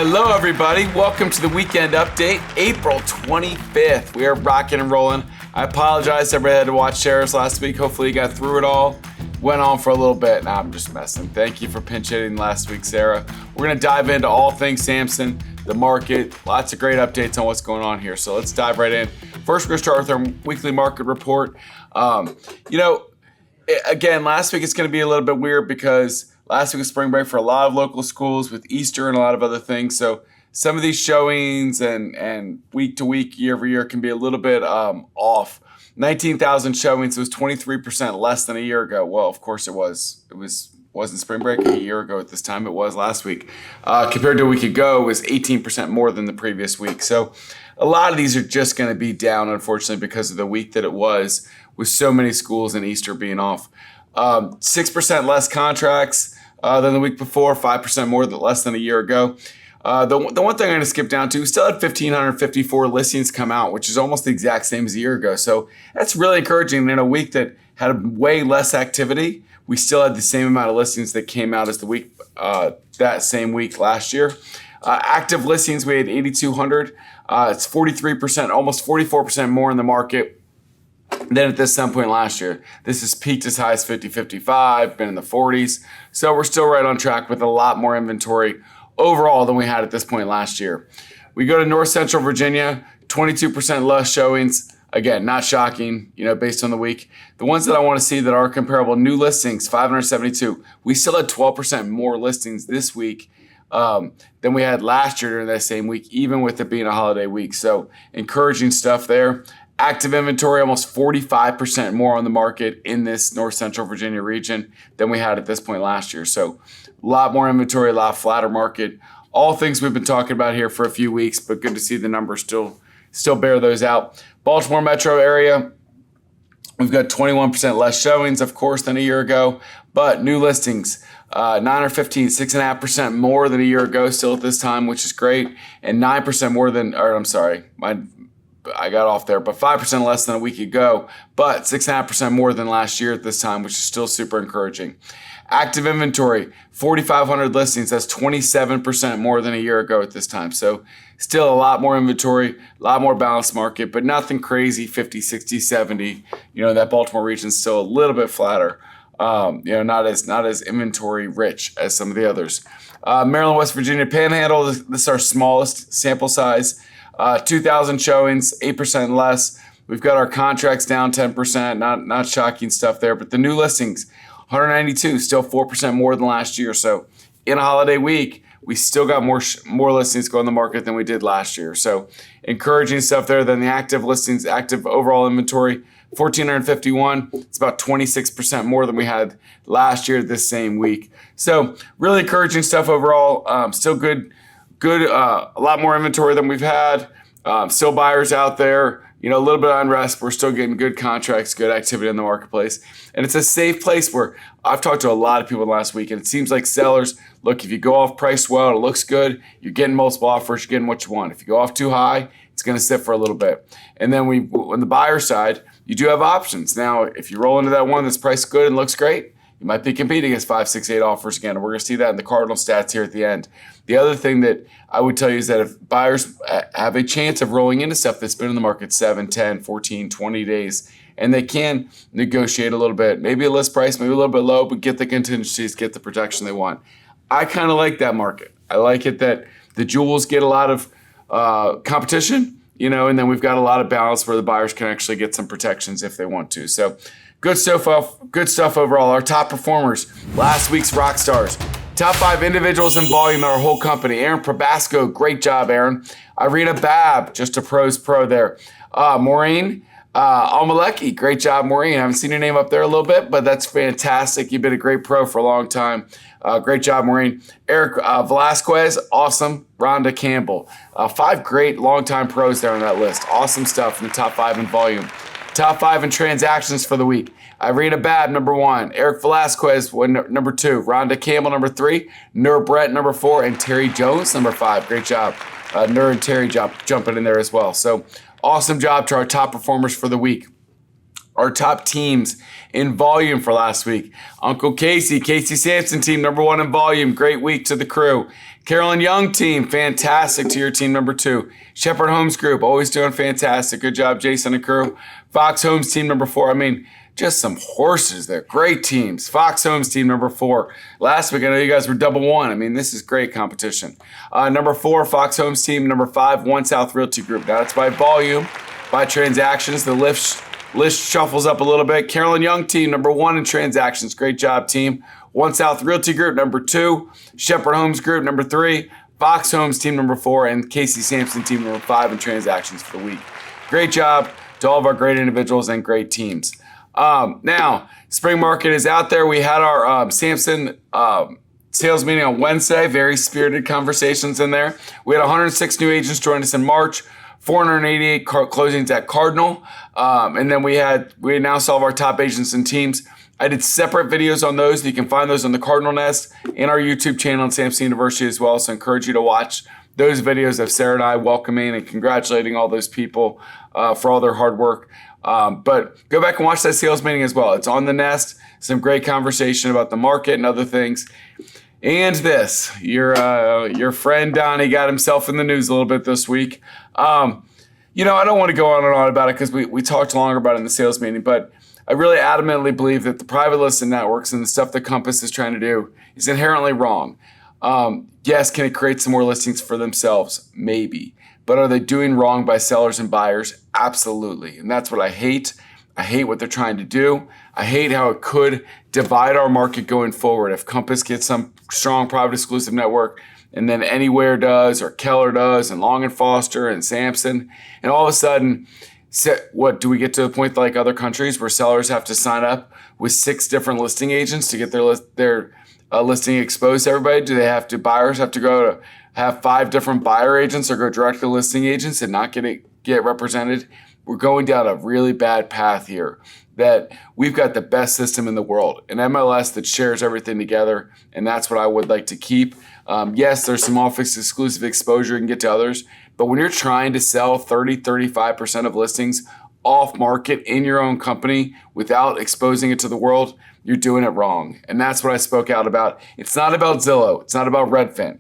Hello, everybody. Welcome to the weekend update, April 25th. We are rocking and rolling. I apologize to everybody had to watch shares last week. Hopefully you got through it all. Went on for a little bit. Nah, I'm just messing. Thank you for pinch hitting last week, Sarah. We're going to dive into all things Samson, the market, lots of great updates on what's going on here. So let's dive right in. First, we're going to start with our weekly market report. Again, last week it's going to be a little bit weird because last week was spring break for a lot of local schools with Easter and a lot of other things. So some of these showings and week to week, year over year can be a little bit off. 19,000 showings was 23% less than a year ago. Well, of course it was. Wasn't spring break a year ago at this time. It was last week. Compared to a week ago, it was 18% more than the previous week. So a lot of these are just going to be down, unfortunately, because of the week that it was, with so many schools and Easter being off. 6% less contracts than the week before, 5% more less than a year ago. The one thing I'm going to skip down to, we still had 1,554 listings come out, which is almost the exact same as a year ago. So that's really encouraging. In a week that had way less activity, we still had the same amount of listings that came out as the week that same week last year. Active listings, we had 8,200. It's 43%, almost 44% more in the market than at this some point last year. This has peaked as high as 50-55, been in the 40s. So we're still right on track with a lot more inventory overall than we had at this point last year. We go to North Central Virginia, 22% less showings. Again, not shocking, based on the week. The ones that I want to see that are comparable, new listings, 572. We still had 12% more listings this week than we had last year during that same week, even with it being a holiday week. So encouraging stuff there. Active inventory, almost 45% more on the market in this North Central Virginia region than we had at this point last year. So a lot more inventory, a lot flatter market. All things we've been talking about here for a few weeks, but good to see the numbers still bear those out. Baltimore metro area, we've got 21% less showings, of course, than a year ago, but new listings, 9 or 15, 6.5% more than a year ago still at this time, which is great, and 9% more than, I got off there, but 5% less than a week ago, but 6.5% more than last year at this time, which is still super encouraging. Active inventory, 4,500 listings. That's 27% more than a year ago at this time. So still a lot more inventory, a lot more balanced market, but nothing crazy, 50, 60, 70. That Baltimore region is still a little bit flatter. Not as inventory rich as some of the others. Maryland, West Virginia Panhandle, this is our smallest sample size. 2,000 showings, 8% less. We've got our contracts down 10%, not shocking stuff there, but the new listings, 192, still 4% more than last year. So in a holiday week, we still got more listings go on the market than we did last year. So encouraging stuff there. Then the active listings, active overall inventory, 1,451. It's about 26% more than we had last year this same week. So really encouraging stuff overall. Still good, a lot more inventory than we've had. Still buyers out there. A little bit of unrest. We're still getting good contracts, good activity in the marketplace. And it's a safe place where I've talked to a lot of people last week, and it seems like sellers, look, if you go off price well, it looks good, you're getting multiple offers, you're getting what you want. If you go off too high, it's going to sit for a little bit. And then on the buyer side, you do have options. Now, if you roll into that one that's priced good and looks great, you might be competing against 5, 6, 8 offers again. And we're going to see that in the Cardinal stats here at the end. The other thing that I would tell you is that if buyers have a chance of rolling into stuff that's been in the market 7, 10, 14, 20 days, and they can negotiate a little bit, maybe a list price, maybe a little bit low, but get the contingencies, get the protection they want. I kind of like that market. I like it that the jewels get a lot of competition, and then we've got a lot of balance where the buyers can actually get some protections if they want to. So good stuff overall. Our top performers, last week's rock stars. Top 5 individuals in volume in our whole company. Aaron Probasco, great job, Aaron. Irina Babb, just a pro's pro there. Maureen Almaleki, great job, Maureen. I haven't seen your name up there a little bit, but that's fantastic. You've been a great pro for a long time. Great job, Maureen. Erick Velasquez, awesome. Rhonda Campbell. 5 great longtime pros there on that list. Awesome stuff in the top 5 in volume. Top 5 in transactions for the week. Irina Babb, number 1. Erick Velasquez, number 2. Rhonda Campbell, number 3. Nur Brent, number 4. And Teri Jones, number 5. Great job. Nur and Teri jumping in there as well. So awesome job to our top performers for the week. Our top teams in volume for last week. Uncle Casey Samson team, number 1 in volume. Great week to the crew. Carolyn Young team, fantastic to your team, number 2. Shepherd Homes Group, always doing fantastic. Good job, Jason and crew. Fox Homes team, number 4. I mean, just some horses there. Great teams. Fox Homes team, number 4. Last week, I know you guys were double 1. I mean, this is great competition. Number 4, Fox Homes team. Number 5, One South Realty Group. Now, it's by volume, by transactions. The list shuffles up a little bit. Carolyn Young team, number 1 in transactions. Great job, team. One South Realty Group, number 2. Shepherd Homes Group, number 3. Fox Homes team, number 4. And Casey Samson team, number 5 in transactions for the week. Great job to all of our great individuals and great teams. Now, spring market is out there. We had our Samson sales meeting on Wednesday. Very spirited conversations in there. We had 106 new agents join us in March. 488 closings at Cardinal. And then we announced all of our top agents and teams. I did separate videos on those. You can find those on the Cardinal Nest and our YouTube channel on Samson University as well. So I encourage you to watch those videos of Sarah and I welcoming and congratulating all those people for all their hard work. But go back and watch that sales meeting as well. It's on the Nest. Some great conversation about the market and other things. And this, your friend Donny got himself in the news a little bit this week. I don't want to go on and on about it because we talked longer about it in the sales meeting, but I really adamantly believe that the private listing networks and the stuff that Compass is trying to do is inherently wrong. Yes, can it create some more listings for themselves? Maybe. But are they doing wrong by sellers and buyers? Absolutely. And that's what I hate. I hate what they're trying to do. I hate how it could divide our market going forward. If Compass gets some strong private exclusive network, and then Anywhere does, or Keller does, and Long & Foster, and Samson, and all of a sudden, what do we get to the point like other countries where sellers have to sign up with 6 different listing agents to get their listing exposed to everybody? Buyers have to go to have 5 different buyer agents or go direct to listing agents and not get represented? We're going down a really bad path here, that we've got the best system in the world, an MLS that shares everything together, and that's what I would like to keep. Yes, there's some office exclusive exposure you can get to others, but when you're trying to sell 35% of listings off market in your own company without exposing it to the world, you're doing it wrong. And that's what I spoke out about. It's not about Zillow. It's not about Redfin.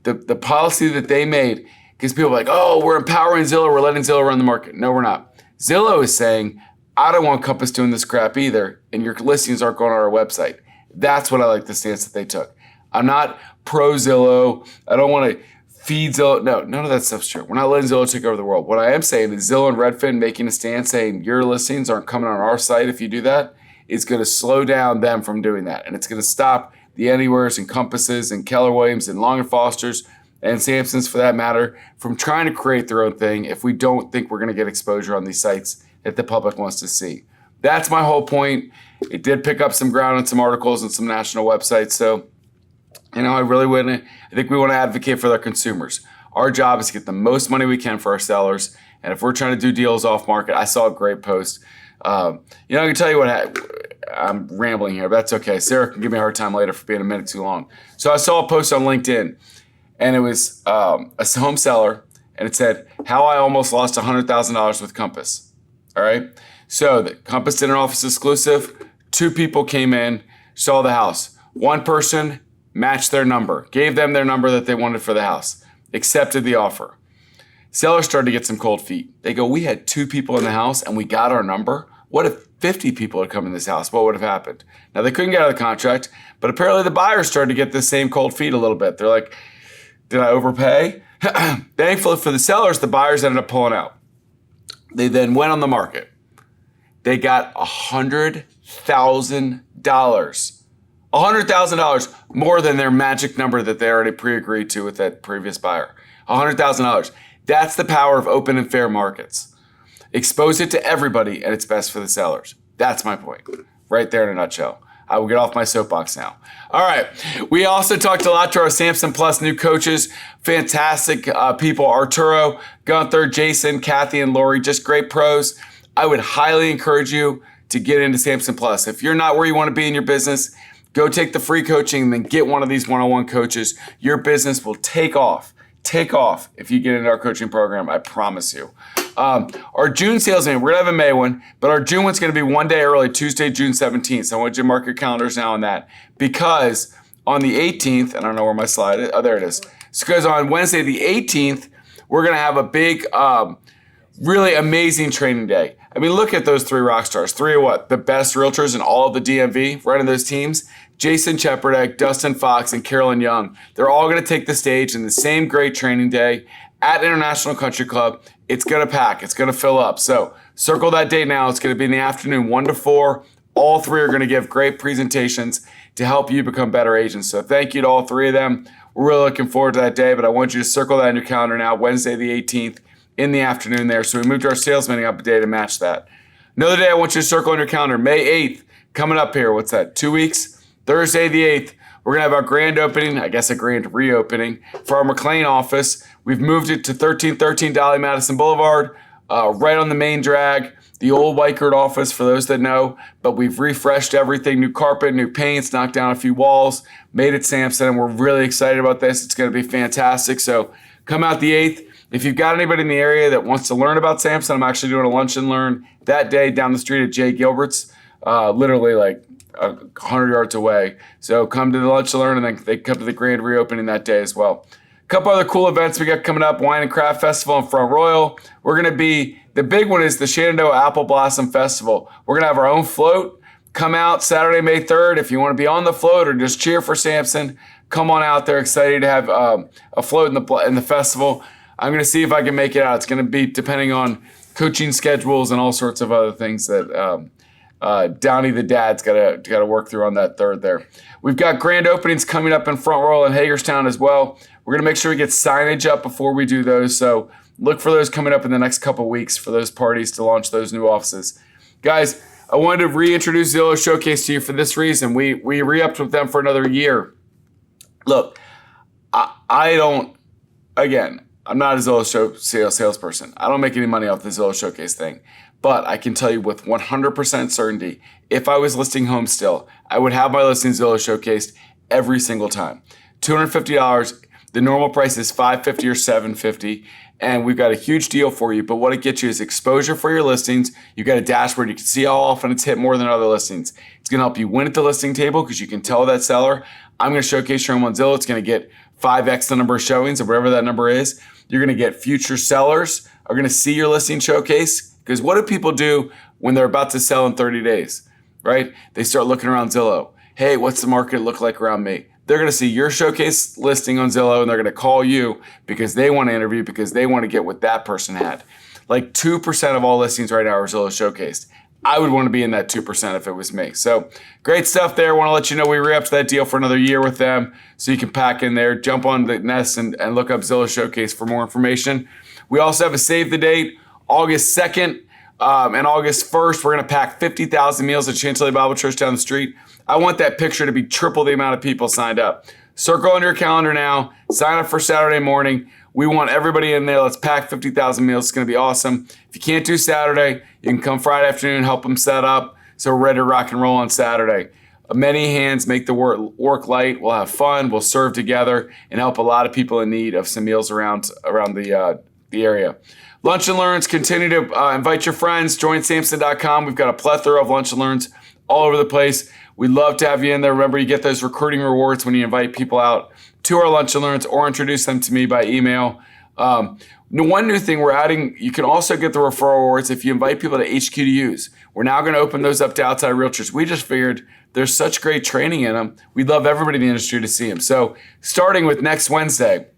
The policy that they made, because people are like, oh, we're empowering Zillow, we're letting Zillow run the market. No, we're not. Zillow is saying, I don't want Compass doing this crap either, and your listings aren't going on our website. That's what I like the stance that they took. I'm not pro Zillow. I don't want to feed Zillow. No, none of that stuff's true. We're not letting Zillow take over the world. What I am saying is Zillow and Redfin making a stance saying your listings aren't coming on our site if you do that is going to slow down them from doing that. And it's going to stop the Anywheres and Compasses and Keller Williams and Long & Fosters and Samsons, for that matter, from trying to create their own thing if we don't think we're going to get exposure on these sites that the public wants to see. That's my whole point. It did pick up some ground in some articles and some national websites. So, I think we want to advocate for their consumers. Our job is to get the most money we can for our sellers. And if we're trying to do deals off market, I saw a great post. I can tell you what I'm rambling here, but that's okay. Sarah can give me a hard time later for being a minute too long. So I saw a post on LinkedIn, and it was a home seller, and it said, how I almost lost $100,000 with Compass. All right. So the Compass did an office exclusive. 2 people came in, saw the house. 1 person matched their number, gave them their number that they wanted for the house, accepted the offer. Sellers started to get some cold feet. They go, we had 2 people in the house and we got our number. What if 50 people had come in this house? What would have happened? Now, they couldn't get out of the contract, but apparently the buyers started to get the same cold feet a little bit. They're like, did I overpay? Thankfully for the sellers, the buyers ended up pulling out. They then went on the market. They got $100,000. $100,000 more than their magic number that they already pre-agreed to with that previous buyer. $100,000. That's the power of open and fair markets. Expose it to everybody, and it's best for the sellers. That's my point, right there in a nutshell. I will get off my soapbox now. All right. We also talked a lot to our Samson Plus new coaches. Fantastic people. Arturo, Gunther, Jason, Kathy, and Lori. Just great pros. I would highly encourage you to get into Samson Plus. If you're not where you want to be in your business, go take the free coaching and then get one of these one-on-one coaches. Your business will take off if you get into our coaching program. I promise you. Our June sales meeting, we're going to have a May one, but our June one's going to be one day early, Tuesday, June 17th. So I want you to mark your calendars now on that, because on the 18th, I don't know where my slide is. Oh, there it is. So because on Wednesday, the 18th, we're going to have a big, really amazing training day. I mean, look at those three rock stars. Three of what? The best realtors in all of the DMV running those teams. Jason Cheperdeck, Dustin Fox, and Carolyn Young. They're all going to take the stage in the same great training day at International Country Club. It's going to pack. It's going to fill up. So circle that date now. It's going to be in the afternoon, 1 to 4. All three are going to give great presentations to help you become better agents. So thank you to all three of them. We're really looking forward to that day, but I want you to circle that in your calendar now, Wednesday the 18th in the afternoon there. So we moved our sales meeting up a day to match that. Another day I want you to circle in your calendar, May 8th, coming up here. What's that, 2 weeks? Thursday the 8th, we're going to have our grand opening, I guess a grand reopening, for our McLean office. We've moved it to 1313 Dolly Madison Boulevard, right on the main drag, the old Whitecurt office for those that know, but we've refreshed everything, new carpet, new paints, knocked down a few walls, made it Samson, and we're really excited about this. It's going to be fantastic. So come out the 8th. If you've got anybody in the area that wants to learn about Samson, I'm actually doing a lunch and learn that day down the street at Jay Gilbert's, literally like 100 yards away. So come to the lunch and learn, and then they come to the grand reopening that day as well. A couple other cool events we got coming up. Wine and Craft Festival in Front Royal. We're going to be, the big one is the Shenandoah Apple Blossom Festival. We're going to have our own float. Come out Saturday, May 3rd. If you want to be on the float or just cheer for Samson, come on out there. Excited to have a float in the festival. I'm going to see if I can make it out. It's going to be depending on coaching schedules and all sorts of other things that Downey the dad's got to work through on that 3rd there. We've got grand openings coming up in Front Royal and Hagerstown as well. We're going to make sure we get signage up before we do those. So look for those coming up in the next couple weeks for those parties to launch those new offices. Guys, I wanted to reintroduce Zillow Showcase to you for this reason. We re-upped with them for another year. Look, I don't, again, I'm not a Zillow salesperson. I don't make any money off the Zillow Showcase thing. But I can tell you with 100% certainty, if I was listing homes still, I would have my listings Zillow showcased every single time. $250. The normal price is $550 or $750. And we've got a huge deal for you. But what it gets you is exposure for your listings. You've got a dashboard. You can see how often it's hit more than other listings. It's going to help you win at the listing table because you can tell that seller, I'm going to showcase your home on Zillow. It's going to get 5x the number of showings or whatever that number is. You're going to get future sellers are going to see your listing showcase. Because what do people do when they're about to sell in 30 days, right? They start looking around Zillow. Hey, what's the market look like around me? They're going to see your showcase listing on Zillow, and they're going to call you because they want to interview, because they want to get what that person had. Like 2% of all listings right now are Zillow showcased. I would want to be in that 2% if it was me. So great stuff there. I want to let you know we re-upped that deal for another year with them, so you can pack in there, jump on the nest, and look up Zillow Showcase for more information. We also have a save the date, August 2nd and August 1st. We're going to pack 50,000 meals at Chantilly Bible Church down the street. I want that picture to be triple the amount of people signed up. Circle on your calendar now. Sign up for Saturday morning. We want everybody in there. Let's pack 50,000 meals. It's going to be awesome. If you can't do Saturday, you can come Friday afternoon and help them set up. So we're ready to rock and roll on Saturday. Many hands make the work light. We'll have fun. We'll serve together and help a lot of people in need of some meals around the area. Lunch and Learns, continue to invite your friends. Join Samson.com. We've got a plethora of Lunch and Learns all over the place. We'd love to have you in there. Remember, you get those recruiting rewards when you invite people out to our Lunch and Learns or introduce them to me by email. One new thing we're adding, you can also get the referral rewards if you invite people to HQ to use. We're now going to open those up to outside realtors. We just figured there's such great training in them. We'd love everybody in the industry to see them. So starting with next Wednesday,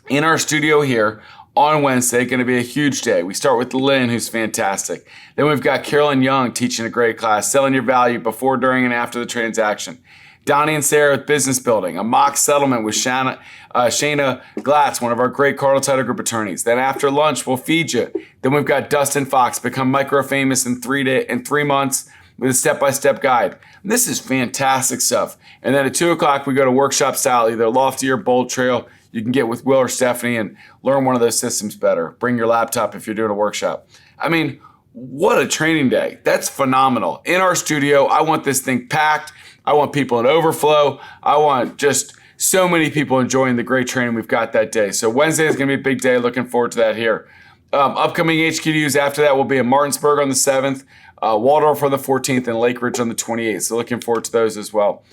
in our studio here, on Wednesday, going to be a huge day. We start with Lynn, who's fantastic. Then we've got Carolyn Young teaching a great class, selling your value before, during, and after the transaction. Donny and Sarah with business building, a mock settlement with Shana Glatz, one of our great Cardinal Title Group attorneys. Then after lunch, we'll feed you. Then we've got Dustin Fox, become micro famous in 3 months with a step-by-step guide. And this is fantastic stuff. And then at 2 o'clock, we go to workshop style, either Lofty or Bold Trail. You can get with Will or Stephanie and learn one of those systems better. Bring your laptop if you're doing a workshop. I mean, what a training day. That's phenomenal. In our studio, I want this thing packed. I want people in overflow. I want just so many people enjoying the great training we've got that day. So Wednesday is going to be a big day. Looking forward to that here. Upcoming HQDUs after that will be in Martinsburg on the 7th, Waldorf on the 14th, and Lake Ridge on the 28th. So looking forward to those as well.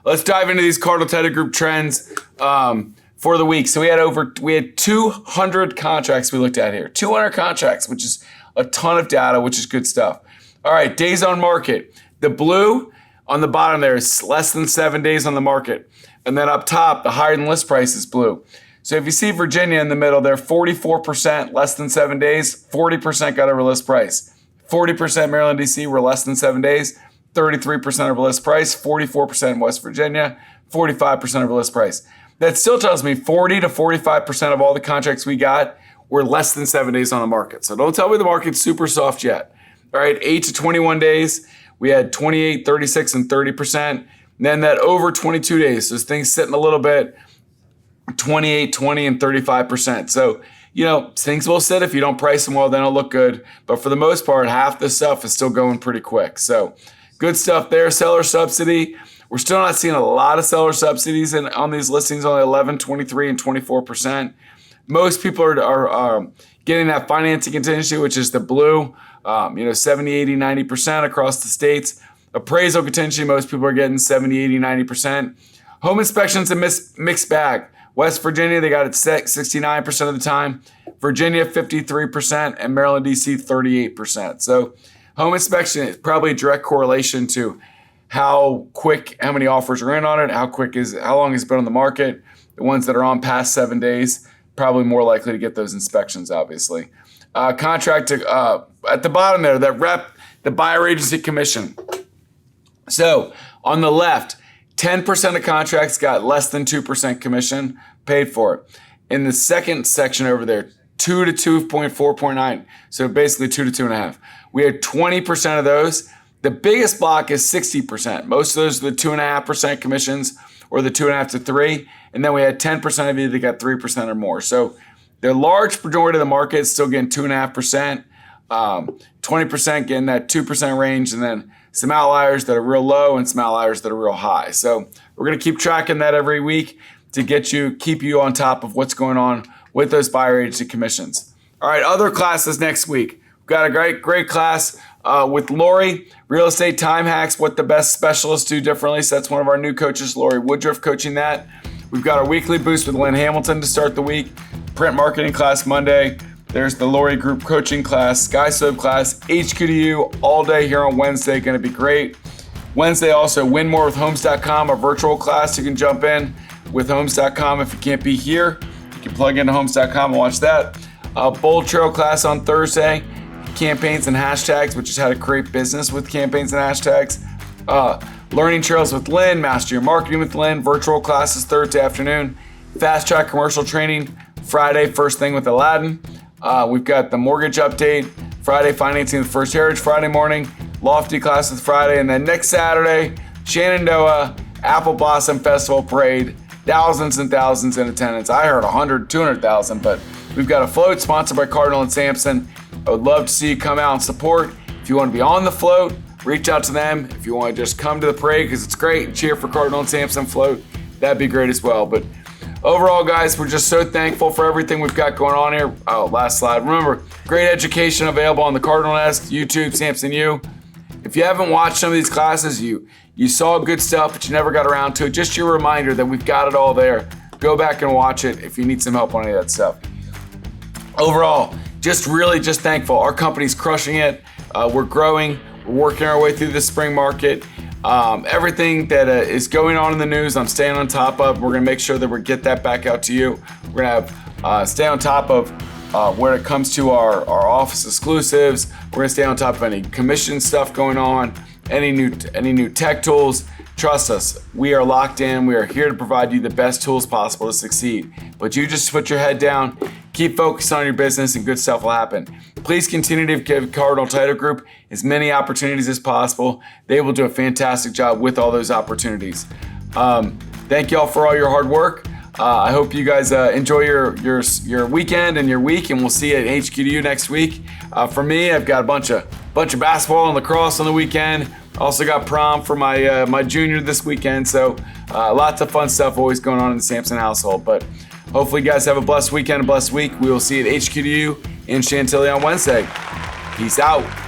Let's dive into these Cardinal Title Group trends for the week. So we had 200 contracts we looked at here. 200 contracts, which is a ton of data, which is good stuff. All right, days on market. The blue on the bottom there is less than 7 days on the market. And then up top, the higher than list price is blue. So if you see Virginia in the middle there, 44% less than 7 days, 40% got over list price. 40% Maryland, D.C. were less than 7 days, 33% over list price, 44% in West Virginia, 45% over list price. That still tells me 40 to 45% of all the contracts we got were less than 7 days on the market. So don't tell me the market's super soft yet. All right, 8 to 21 days, we had 28, 36, and 30%. And then that over 22 days, so things sitting a little bit, 28, 20, and 35%. So, things will sit if you don't price them well, then it'll look good. But for the most part, half the stuff is still going pretty quick. So good stuff there. Seller subsidy. We're still not seeing a lot of seller subsidies on these listings, only 11, 23, and 24%. Most people are getting that financing contingency, which is the blue, 70, 80, 90% across the states. Appraisal contingency, most people are getting 70, 80, 90%. Home inspections, a mixed bag. West Virginia, they got it set 69% of the time. Virginia, 53%, and Maryland, D.C., 38%. So home inspection is probably a direct correlation to how many offers are in on it, how long has it been on the market. The ones that are on past 7 days, probably more likely to get those inspections, obviously. Contract at the bottom there, the buyer agency commission. So on the left, 10% of contracts got less than 2% commission paid for it. In the second section over there, 2 to 2.4.9. So basically 2 to 2.5. We had 20% of those. The biggest block is 60%. Most of those are the 2.5% commissions or the 2.5 to 3. And then we had 10% of you that got 3% or more. So the large majority of the market is still getting 2.5%, 20% getting that 2% range, and then some outliers that are real low and some outliers that are real high. So we're going to keep tracking that every week to keep you on top of what's going on with those buyer agency commissions. All right, other classes next week. We've got a great class with Lori, Real Estate Time Hacks, what the best specialists do differently. So that's one of our new coaches, Lori Woodruff, coaching that. We've got our weekly boost with Lynn Hamilton to start the week. Print marketing class Monday. There's the Lori Group coaching class, Sky Slope class, HQDU all day here on Wednesday. Going to be great. Wednesday also, winmorewithhomes.com, a virtual class. You can jump in with homes.com if you can't be here. You can plug into homes.com and watch that. Bold Trail class on Thursday, campaigns and hashtags, which is how to create business with campaigns and hashtags. Learning Trails with Lynn, Master Your Marketing with Lynn, virtual classes Thursday afternoon. Fast Track commercial training Friday, first thing with Aladdin. We've got the mortgage update, Friday financing the first heritage Friday morning, Lofty classes Friday, and then next Saturday, Shenandoah Apple Blossom Festival Parade, thousands and thousands in attendance. I heard 100, 200,000, but we've got a float sponsored by Cardinal and Samson. I would love to see you come out and support. If you want to be on the float, reach out to them. If you want to just come to the parade because it's great, cheer for Cardinal and Samson float, that'd be great as well. But overall, guys, we're just so thankful for everything we've got going on here. Oh, last slide. Remember, great education available on the Cardinal Nest, YouTube, Samson U. If you haven't watched some of these classes, you saw good stuff, but you never got around to it. Just your reminder that we've got it all there. Go back and watch it if you need some help on any of that stuff. Overall, just thankful. Our company's crushing it. We're growing. We're working our way through the spring market. Everything that is going on in the news, I'm staying on top of. We're going to make sure that we get that back out to you. We're going to stay on top of when it comes to our office exclusives. We're going to stay on top of any commission stuff going on, any new tech tools. Trust us, we are locked in. We are here to provide you the best tools possible to succeed. But you just put your head down, keep focused on your business, and good stuff will happen. Please continue to give Cardinal Title Group as many opportunities as possible. They will do a fantastic job with all those opportunities. Thank you all for all your hard work. I hope you guys enjoy your weekend and your week, and we'll see you at HQDU next week. For me, I've got a bunch of basketball and lacrosse on the weekend. Also got prom for my junior this weekend, so lots of fun stuff always going on in the Samson household. But hopefully you guys have a blessed weekend, a blessed week. We will see you at HQDU in Chantilly on Wednesday. Peace out.